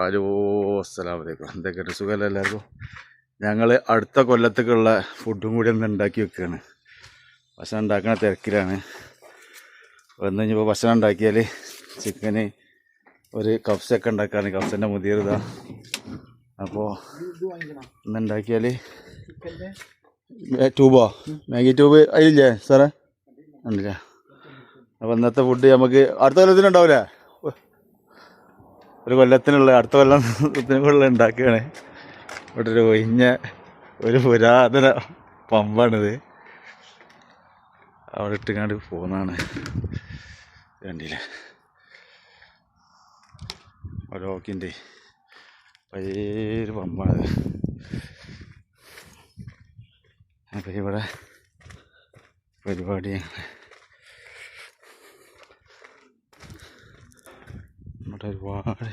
Hello, അസ്സലാമു അലൈക്കും. എന്തൊക്കെയുണ്ട്, സുഖമല്ല എല്ലാവർക്കും? ഞങ്ങൾ അടുത്ത കൊല്ലത്തേക്കുള്ള ഫുഡും കൂടി ഒന്ന് ഉണ്ടാക്കി വെക്കുകയാണ്. ഭക്ഷണം ഉണ്ടാക്കുന്ന തിരക്കിലാണ്. വന്നു കഴിഞ്ഞപ്പോൾ ഭക്ഷണം ഉണ്ടാക്കിയാൽ ചിക്കന് ഒരു കപ്സൊക്കെ ഉണ്ടാക്കാണ്. കപ്സിൻ്റെ മുതിർതാ. അപ്പോൾ ഇന്നുണ്ടാക്കിയാൽ ട്യൂബോ മാഗി ട്യൂബ് അതിലില്ലേ സാറേ? ഉണ്ടല്ലേ? അപ്പോൾ ഇന്നത്തെ ഫുഡ് നമുക്ക് അടുത്ത കൊല്ലത്തിനുണ്ടാവില്ലേ? ഒരു കൊല്ലത്തിനുള്ള അടുത്ത കൊല്ലത്തിനുള്ള ഉണ്ടാക്കുകയാണ്. ഇവിടെ ഒരു ഒഴിഞ്ഞ ഒരു പുരാതന പമ്പാണിത്. അവിടെ ഇട്ടുകാണ്ട് പോകുന്നതാണ്. കണ്ടില്ലേ, ഓരോക്കിൻ്റെ പഴയൊരു പമ്പാണിത്. അപ്പം ഇവിടെ പരിപാടി ഇവിടെ ഒരുപാട്